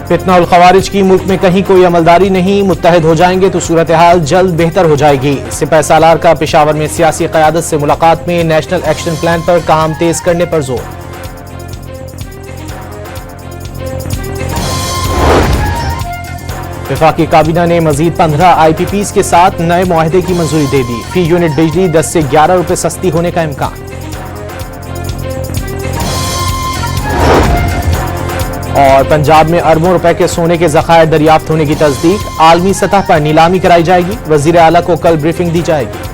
फितना उल खवारिज की मुल्क में कहीं कोई अमलदारी नहीं, मुत्तहिद हो जाएंगे तो सूरत हाल जल्द बेहतर हो जाएगी। सिपह सालार का पेशावर में सियासी क़यादत से मुलाकात में नेशनल एक्शन प्लान पर काम तेज करने पर जोर। वफाकी काबीना ने मजीद 15 IPPs के साथ नए मुआहदे की मंजूरी दे दी। फी यूनिट बिजली 10 से 11 रुपए सस्ती होने का इम्कान। और पंजाब में अरबों रुपए के सोने के ज़खायर दरियाफ्त होने की तस्दीक। आलमी सतह पर नीलामी कराई जाएगी। वजीर आला को कल ब्रीफिंग दी जाएगी।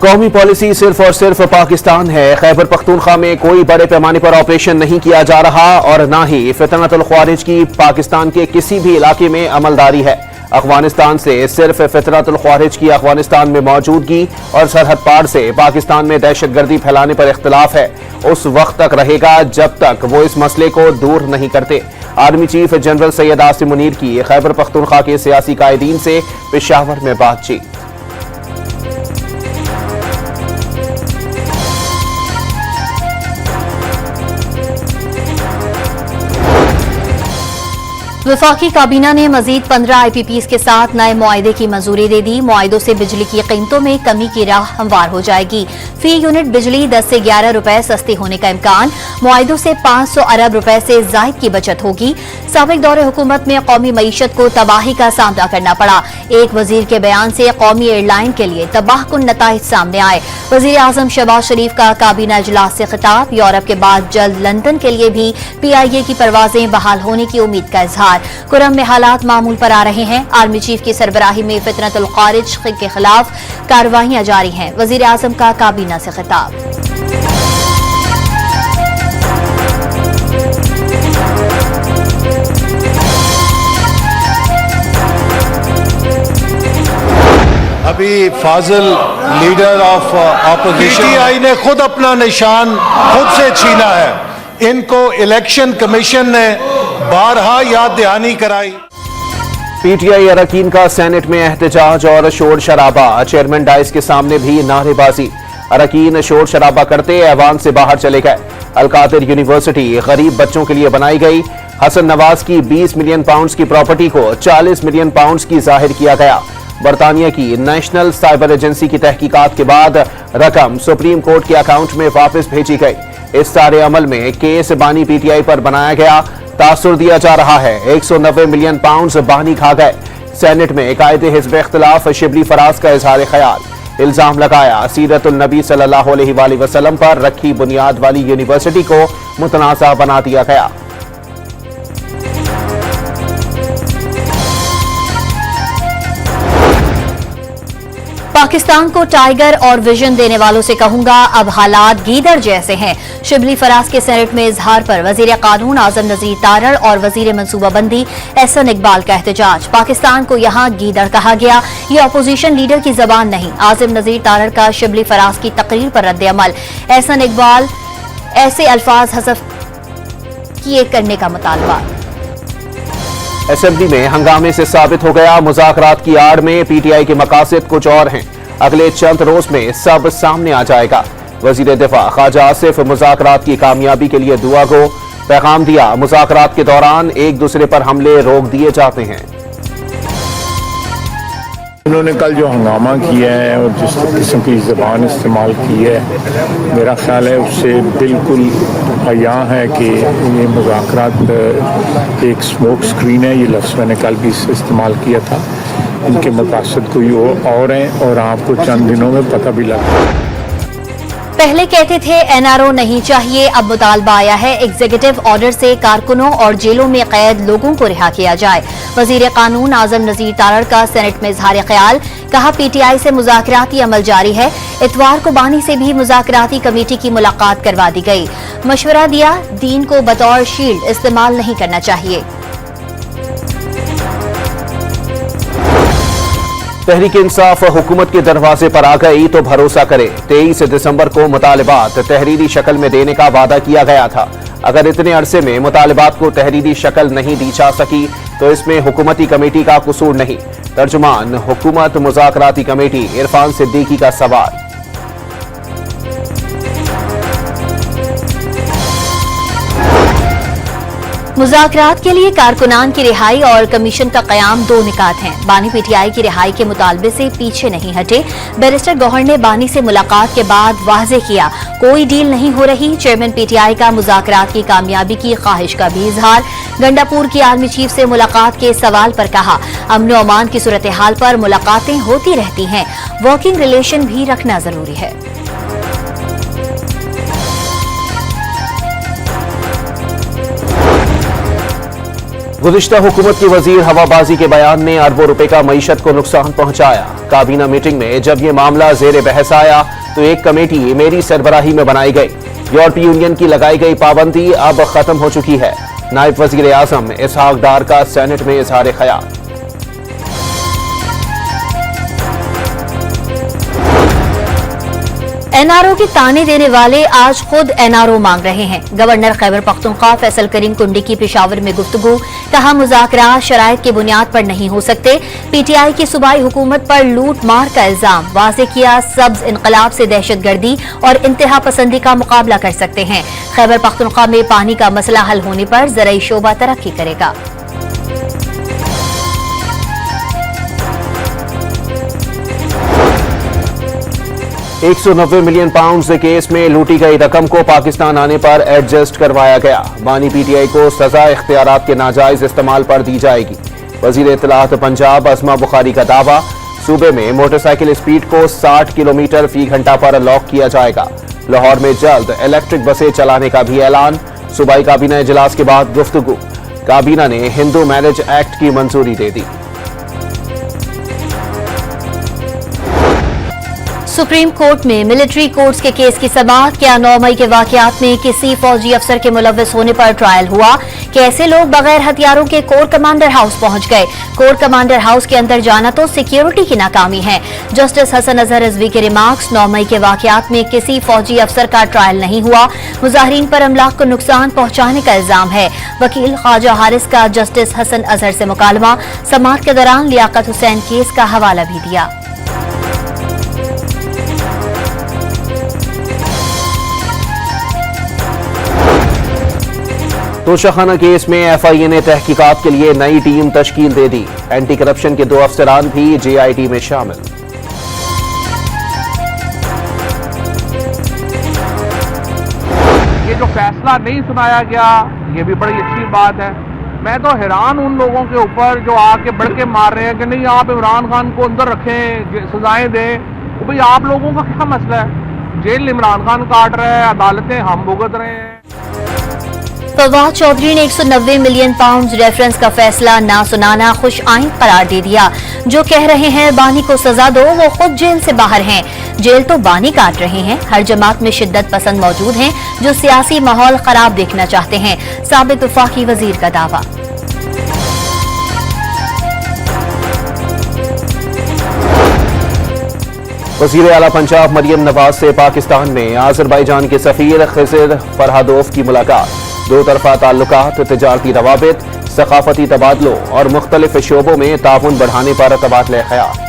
कौमी पॉलिसी सिर्फ और सिर्फ पाकिस्तान है। खैबर पख्तूनख्वा में कोई बड़े पैमाने पर ऑपरेशन नहीं किया जा रहा और न ही फितनतुल ख्वारिज की पाकिस्तान के किसी भी इलाके में अमलदारी है। अफगानिस्तान से सिर्फ फितनतुल ख्वारिज की अफगानिस्तान में मौजूदगी और सरहद पार से पाकिस्तान में दहशतगर्दी फैलाने पर इख्तिलाफ है। उस वक्त तक रहेगा जब तक वो इस मसले को दूर नहीं करते। Army chief general Syed Asim Munir की खैबर पख्तूनख्वा के सियासी कायदीन से पेशावर में बातचीत। वफाकी काबीना ने मजीद 15 IPPs के साथ नए मुआहदे की मंजूरी दे दी। मुआहदों से बिजली की कीमतों में कमी की राह हमवार हो जाएगी। फी यूनिट बिजली 10 से 11 रुपए सस्ती होने का इम्कान। मुआहदों से 500 अरब रुपए से जायद की बचत होगी। साबिक दौरे हुकूमत में कौमी मईशत को तबाही का सामना करना पड़ा। एक वजीर के बयान से कौमी एयरलाइन के लिए तबाहकुन नताइज सामने आए। वजीर आजम शहबाज शरीफ का काबीना इजलास से खिताब। यूरोप के बाद जल्द लंदन के लिए भी PIA की परवाजें बहाल होने की उम्मीद का इजहार। कुरम में हालात मामूल पर आ रहे हैं। आर्मी चीफ की सरबराही में फितनतुल ख्वारिज के खिलाफ कार्रवाइयां जारी हैं। वजीर आजम का काबीना से खिताब। अभी फाजिल लीडर ऑफ ऑपोजिशन PTI ने खुद अपना निशान खुद से छीना है। इनको इलेक्शन कमीशन ने बारहा याद दहानी कराई। PTI अरकान का सेनेट में एहतजाज और शोर शराबा। चेयरमैन डाइस के सामने भी नारेबाजी। अरकान शोर शराबा करते ऐवान से बाहर चले गए। अलकादिर यूनिवर्सिटी गरीब बच्चों के लिए बनाई गई। हसन नवाज की 20 मिलियन पाउंड्स की प्रॉपर्टी को 40 मिलियन पाउंड्स की जाहिर किया गया। बरतानिया की नेशनल साइबर एजेंसी की तहकीकात के बाद रकम सुप्रीम कोर्ट के अकाउंट में वापस भेजी गई। इस सारे अमल में केस बानी PTI पर बनाया गया। तासुर दिया जा रहा है 190 मिलियन पाउंड्स बानी खा गए। सेनेट में कायदे हिज़्ब इख्तिलाफ शिबली फराज का इजहार ख्याल। इल्जाम लगाया सीरतुल नबी सल्लल्लाहु अलैहि वसल्लम पर रखी बुनियाद वाली यूनिवर्सिटी को मुतनाज़ा बना दिया गया। पाकिस्तान को टाइगर और विजन देने वालों से कहूंगा, अब हालात गीदड़ जैसे हैं। शिबली फराज के सेनेट में इजहार पर वजीर कानून आजम नजीर तारड़ और वजीर मनसूबाबंदी एहसन इकबाल का एहतजाज। पाकिस्तान को यहां गीदड़ कहा गया, ये अपोजिशन लीडर की जबान नहीं। आजम नजीर तारड़ का शिबली फराज की तकरीर पर रद्द अमल। एहसन इकबाल ऐसे अल्फाज हज़फ किए करने का मुतालबा। असेंबली में हंगामे से साबित हो गया मुज़ाकरात की आड़ में PTI के मकासद कुछ और हैं। अगले चंद रोज में सब सामने आ जाएगा। वजीर दिफा ख्वाजा आसिफ मुज़ाकरात की कामयाबी के लिए दुआ को पैगाम दिया। मुज़ाकरात के दौरान एक दूसरे पर हमले रोक दिए जाते हैं। उन्होंने कल जो हंगामा किया है और जिस किस्म की ज़बान इस्तेमाल की है, मेरा ख्याल है उससे बिल्कुल अयां है कि ये मुज़ाकरात एक स्मोक स्क्रीन है। ये लफ्ज़ मैंने कल भी इस्तेमाल किया था। इनके मकासद कोई और हैं और आपको चंद दिनों में पता भी लगा। पहले कहते थे NRO नहीं चाहिए, अब मुतालबा आया है एग्जीक्यूटिव ऑर्डर से कारकुनों और जेलों में कैद लोगों को रिहा किया जाए। वजीर कानून आजम नजीर तारड़ का सेनेट में इजहार ख्याल। कहा PTI से मुज़ाकराती अमल जारी है। इतवार को बानी से भी मुज़ाकराती कमेटी की मुलाकात करवा दी गई। मशवरा दिया, दीन को बतौर शील्ड इस्तेमाल नहीं करना चाहिए। तहरीक इंसाफ हुकूमत के दरवाजे पर आ गई तो भरोसा करे। 23 दिसंबर को मुतालिबात तहरीरी शक्ल में देने का वादा किया गया था। अगर इतने अरसे में मुतालिबात को तहरीरी शक्ल नहीं दी जा सकी तो इसमें हुकूमती कमेटी का कसूर नहीं। तर्जुमान हुकूमत मुज़ाकराती कमेटी इरफान सिद्दीकी का सवाल। मुज़ाकरात के लिए कारकुनान की रिहाई और कमीशन का कयाम दो निकात हैं। बानी पीटीआई की रिहाई के मुतालबे से पीछे नहीं हटे। बैरिस्टर गौहर ने बानी से मुलाकात के बाद वाज़े किया, कोई डील नहीं हो रही। चेयरमैन पीटीआई का मुज़ाकरात की कामयाबी की ख्वाहिश का भी इजहार। गंडापुर की आर्मी चीफ से मुलाकात के सवाल पर कहा, अमन व अमान की सूरत हाल पर मुलाकातें होती रहती हैं, वर्किंग रिलेशन भी रखना जरूरी है। गुज़िश्ता हुकूमत की वजीर हवाबाजी के बयान ने अरबों रुपए का मईशत को नुकसान पहुंचाया। काबीना मीटिंग में जब ये मामला जेर बहस आया तो एक कमेटी मेरी सरबराही में बनाई गई। यूरोपीय यूनियन की लगाई गई पाबंदी अब खत्म हो चुकी है। नायब वजीर आजम इसहाक डार का सेनेट में इजहार ख्याल। एनआरओ के ताने देने वाले आज खुद एनआरओ मांग रहे हैं। गवर्नर खैबर पख्तूनख्वा फैसल करीम कुंडी की पेशावर में गुफ्तगू, कहा मुज़ाकरात शराइत की बुनियाद पर नहीं हो सकते। पीटीआई की सूबाई हुकूमत पर लूट मार का इल्जाम, वाज़े किया सब्ज इनकलाब से दहशतगर्दी और इंतहा पसंदी का मुकाबला कर सकते हैं। खैबर पख्तूनख्वा में पानी का मसला हल होने पर ज़राई शोबा तरक्की करेगा। 190 मिलियन पाउंड के केस में लूटी गई रकम को पाकिस्तान आने पर एडजस्ट करवाया गया। बानी पीटीआई को सजा इख्तियारात के नाजायज इस्तेमाल पर दी जाएगी। वजीर इत्तलात पंजाब असमा बुखारी का दावा, सूबे में मोटरसाइकिल स्पीड को 60 किलोमीटर फी घंटा पर लॉक किया जाएगा। लाहौर में जल्द इलेक्ट्रिक बसें चलाने का भी ऐलान। सूबाई काबीना इजलास के बाद गुफ्तगू, काबीना ने हिंदू मैरिज एक्ट की मंजूरी दे दी। सुप्रीम कोर्ट में मिलिट्री कोर्ट्स के केस की समाअत। क्या 9 मई के वाकयात में किसी फौजी अफसर के मुलव्वस होने पर ट्रायल हुआ? कैसे लोग बगैर हथियारों के कोर कमांडर हाउस पहुंच गए? कोर कमांडर हाउस के अंदर जाना तो सिक्योरिटी की नाकामी है। जस्टिस हसन अजहर रिजवी के रिमार्क्स, 9 मई के वाकयात में किसी फौजी अफसर का ट्रायल नहीं हुआ। मुजाहिरीन पर अमलाक को नुकसान पहुंचाने का इल्जाम है। वकील ख्वाजा हारिस का जस्टिस हसन अजहर से मुकालमा। समाअत के दौरान लियाकत हुसैन केस का हवाला भी दिया। तोशाखाना केस में एफआईए ने तहकीकात के लिए नई टीम तश्कील दे दी। एंटी करप्शन के 2 अफसरान भी जेआईटी में शामिल। ये जो फैसला नहीं सुनाया गया, ये भी बड़ी अच्छी बात है। मैं तो हैरान उन लोगों के ऊपर जो आके बढ़ के मार रहे हैं कि नहीं आप इमरान खान को अंदर रखें, सजाएं दें। तो भाई आप लोगों का क्या मसला है? जेल इमरान खान काट रहे हैं, अदालतें हम भुगत रहे हैं। फवाद चौधरी ने 190 मिलियन पाउंड रेफरेंस का फैसला ना सुनाना खुश आइन करार दे दिया। जो कह रहे हैं बानी को सजा दो, वो खुद जेल से बाहर हैं। जेल तो बानी काट रहे हैं। हर जमात में शिद्दत पसंद मौजूद हैं जो सियासी माहौल खराब देखना चाहते हैं। साबिक वफाकी वजीर का दावा। वज़ीर आला पंजाब मरियम नवाज से पाकिस्तान में आज़रबाईजान के सफ़ीर खिज़र फरहादोफ की मुलाकात। 2 तरफ़ा ताल्लुकात, तिजारती रवाबित, सकाफती तबादलों और मुख्तलिफ शोबों में ताउन बढ़ाने पर तबादले ख्याल।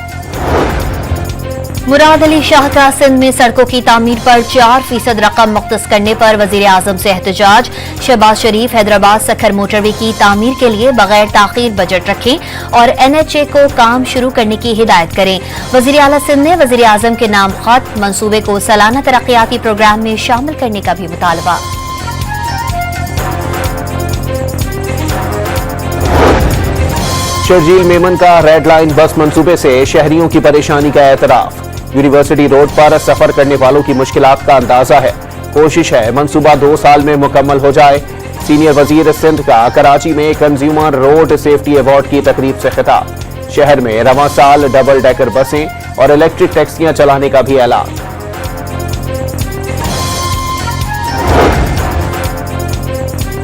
मुराद अली शाह का सिंध में सड़कों की तामीर पर 4% रकम मुख्तस करने पर वजीर आजम से एहतजाज। शहबाज शरीफ हैदराबाद सखर मोटरवे की तामीर के लिए बगैर ताखीर बजट रखें और NHA को काम शुरू करने की हिदायत करें। वजीर आला सिंध ने वजीर आजम के नाम खत मंसूबे को सालाना तरक्याती प्रोग्राम में शामिल करने का भी मुतालबा। शर्जील मेमन का रेड लाइन बस मंसूबे से शहरियों की परेशानी का एतराफ। यूनिवर्सिटी रोड पर सफर करने वालों की मुश्किलात का अंदाजा है। कोशिश है मंसूबा 2 साल में मुकम्मल हो जाए। सीनियर वजीर सिंध का कराची में कंज्यूमर रोड सेफ्टी अवार्ड की तकरीब से खिताब। शहर में रवां साल डबल डेकर बसें और इलेक्ट्रिक टैक्सियां चलाने का भी ऐलान।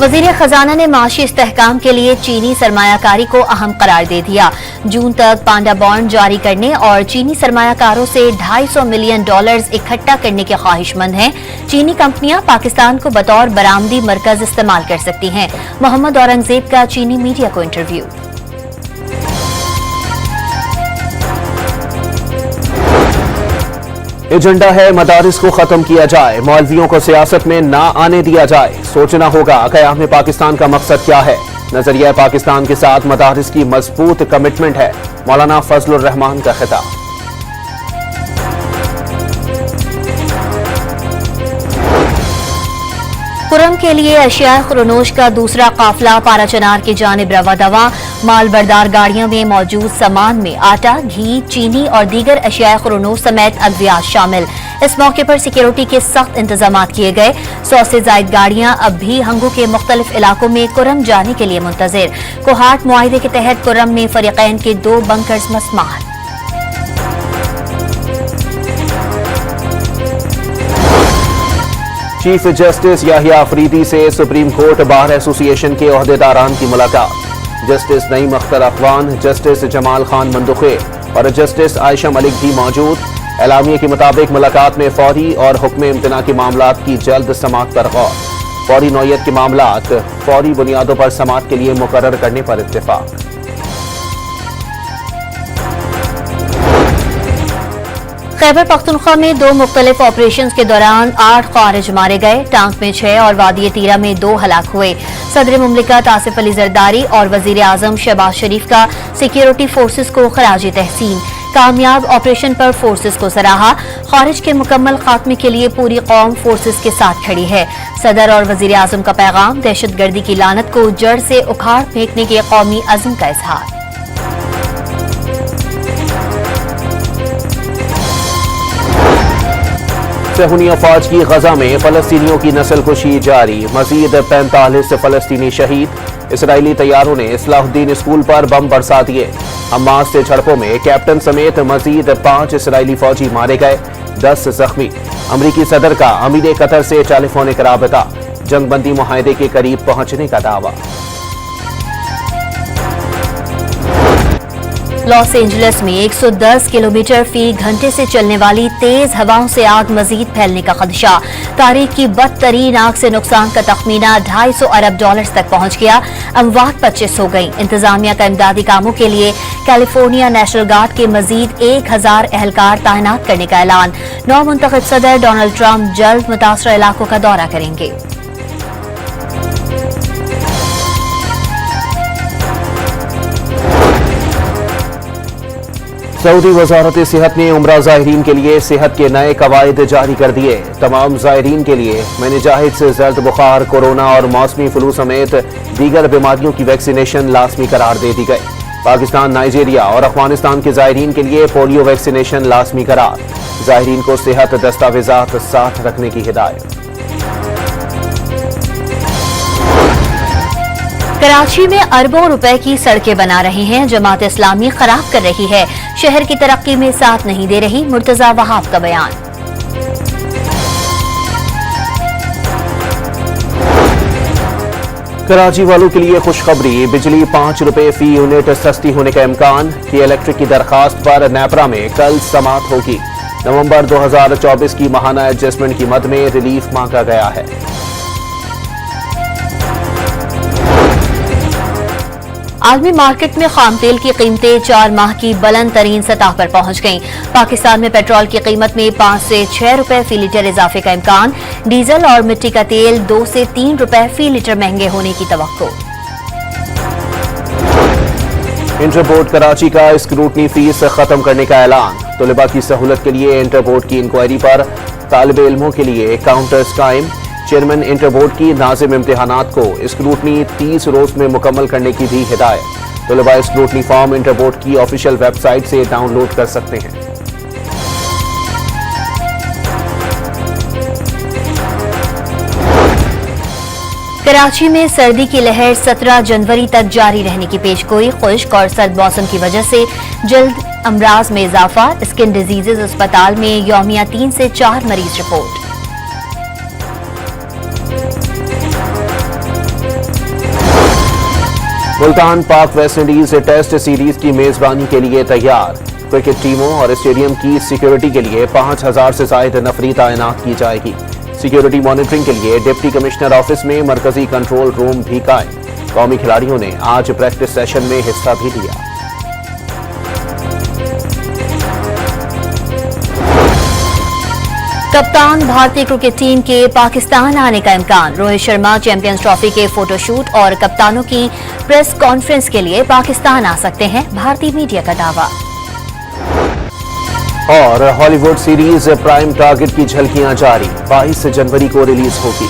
वजीर खजाना ने माशी इस्तेहकाम के लिए चीनी सरमायाकारी को अहम करार दे दिया। जून तक पांडा बॉन्ड जारी करने और चीनी सरमायाकारों से $250 मिलियन इकट्ठा करने के ख्वाहिशमंद हैं। चीनी कंपनियां पाकिस्तान को बतौर बरामदी मरकज इस्तेमाल कर सकती हैं। मोहम्मद औरंगजेब का चीनी मीडिया को इंटरव्यू। एजेंडा है मदारिस को खत्म किया जाए, मौलवियों को सियासत में ना आने दिया जाए। सोचना होगा क़याम पाकिस्तान का मकसद क्या है। नजरिया पाकिस्तान के साथ मदारिस की मजबूत कमिटमेंट है। मौलाना फजलुर रहमान का खिताब। खुर्रम के लिए अशिया खुरनोश का दूसरा काफिला पाराचनार की जानिब रवा दवा। मालबरदार गाड़ियों में मौजूद सामान में आटा, घी, चीनी और दीगर अशिया खुरनोश समेत अद्वियात शामिल। इस मौके पर सिक्योरिटी के सख्त इंतजाम किए गए। 100 से जायद गाड़ियां अब भी हंगू के मुख्तलिफ इलाकों में खुर्रम जाने के लिए मुंतजिर। कोहाट मुआहिदे के तहत खुर्रम में फरीकैन के 2 बंकर्स मस्मार। चीफ जस्टिस याहिया अफरीदी से सुप्रीम कोर्ट बार एसोसिएशन के ओहदेदारान की मुलाकात। जस्टिस नईम अख्तर अखवान, जस्टिस जमाल खान मंदुखे और जस्टिस आयशा मलिक भी मौजूद। एलामिया के मुताबिक मुलाकात में फौरी और हुक्म इम्तना के मामलात की जल्द समाअत पर गौर। फौरी नौयत के मामलात फौरी बुनियादों पर समाअत के लिए मुकर्रर करने पर इत्तेफाक। खैबर पख्तूनख्वा में 2 मुख्तलिफ ऑपरेशन के दौरान 8 खारिज मारे गए। टांक में 6 और वादी तीरा में 2 हलाक हुए। सदर मुमलिकत आसिफ अली जरदारी और वजीर आजम शहबाज शरीफ का सिक्योरिटी फोर्सेस को खराज तहसीन। कामयाब ऑपरेशन पर फोर्सेस को सराहा। खारिज के मुकम्मल खात्मे के लिए पूरी कौम फोर्सेस के साथ खड़ी है। सदर और वजीर आजम का पैगाम, दहशतगर्दी की लानत को जड़ से उखाड़ फेंकने के कौमी अज़्म का इजहार। सहूनी अफवाज की गजा में फलस्तीनियों की नस्लकुशी जारी। मजीद 45 फलस्तीनी शहीद। इसराइली तैयारों ने इस्लाहुद्दीन स्कूल पर बम बरसा दिए। हमास से झड़पों में कैप्टन समेत मजीद 5 इसराइली फौजी मारे गए, 10 जख्मी। अमरीकी सदर का अमीर कतर से टेलीफोनिक राबता। जंगबंदी मुआहदे के करीब पहुंचने का दावा। लॉस एंजलिस में 110 किलोमीटर फी घंटे से चलने वाली तेज हवाओं से आग मजीद फैलने का खदशा। तारीख की बदतरीन आग से नुकसान का तखमीना $250 अरब तक पहुंच गया। अमवात 25 हो गई। इंतजामिया का इमदादी कामों के लिए कैलिफोर्निया नेशनल गार्ड के मजीद 1000 एहलकार तैनात करने का ऐलान। नौ मुंतखब सदर डोनाल्ड ट्रंप जल्द मुतासरा इलाकों का दौरा करेंगे। सऊदी वजारत सेहत ने उम्रा ज़ायरीन के लिए सेहत के नए कवायद जारी कर दिए। तमाम ज़ायरीन के लिए मेनिंजाइटिस से जर्द बुखार, कोरोना और मौसमी फ्लू समेत दीगर बीमारियों की वैक्सीनेशन लाजमी करार दे दी गई। पाकिस्तान, नाइजीरिया और अफगानिस्तान के ज़ायरीन के लिए पोलियो वैक्सीनेशन लाजमी करार। ज़ायरीन को सेहत दस्तावेजात साथ रखने की हिदायत। कराची में अरबों रुपए की सड़कें बना रहे हैं। जमात इस्लामी खराब कर रही है, शहर की तरक्की में साथ नहीं दे रही। मुर्तजा वहाब का बयान। कराची वालों के लिए खुशखबरी, बिजली 5 रुपए फी यूनिट सस्ती होने का इम्कान की इलेक्ट्रिक की दरखास्त पर नेपरा में कल समाअत होगी। नवंबर 2024 की माहाना एडजस्टमेंट की मद में रिलीफ मांगा गया है। आलमी मार्केट में खाम तेल की कीमतें 4 माह की बुलंद तरीन सतह पर पहुंच गईं। पाकिस्तान में पेट्रोल की कीमत में 5 से 6 रुपए फी लीटर इजाफे का इम्कान। डीजल और मिट्टी का तेल 2 से 3 रुपए फी लीटर महंगे होने की तवक्को। इंटरबोर्ड कराची का स्क्रूटनी फीस खत्म करने का ऐलान। तलबा की सहूलत के लिए इंटरबोर्ड की इंक्वायरी पर तालिब इल्मों के लिए काउंटर्स कायम। चेयरमैन इंटरबोर्ड की नाज़िम इम्तिहानात को स्क्रूटनी 30 रोज में मुकम्मल करने की भी हिदायत। तलबा स्क्रूटनी फॉर्म इंटरबोर्ड की ऑफिशियल वेबसाइट से डाउनलोड कर सकते हैं। कराची में सर्दी की लहर 17 जनवरी तक जारी रहने की पेशगोई। खुश्क और सर्द मौसम की वजह से जल्द अमराज में इजाफा। स्किन डिजीजेज अस्पताल में यौमिया 3 से 4 मरीज रिपोर्ट। मुल्तान पाक वेस्ट इंडीज टेस्ट सीरीज की मेजबानी के लिए तैयार। क्रिकेट टीमों और स्टेडियम की सिक्योरिटी के लिए 5000 से ज्यादा नफरी तैनात की जाएगी। सिक्योरिटी मॉनिटरिंग के लिए डिप्टी कमिश्नर ऑफिस में मरकजी कंट्रोल रूम भी कायम। कौमी खिलाड़ियों ने आज प्रैक्टिस सेशन में हिस्सा भी लिया। कप्तान भारतीय क्रिकेट टीम के पाकिस्तान आने का इम्कान। रोहित शर्मा चैंपियंस ट्रॉफी के फोटोशूट और कप्तानों की प्रेस कॉन्फ्रेंस के लिए पाकिस्तान आ सकते हैं, भारतीय मीडिया का दावा। और हॉलीवुड सीरीज प्राइम टारगेट की झलकियां जारी, 22 जनवरी को रिलीज होगी।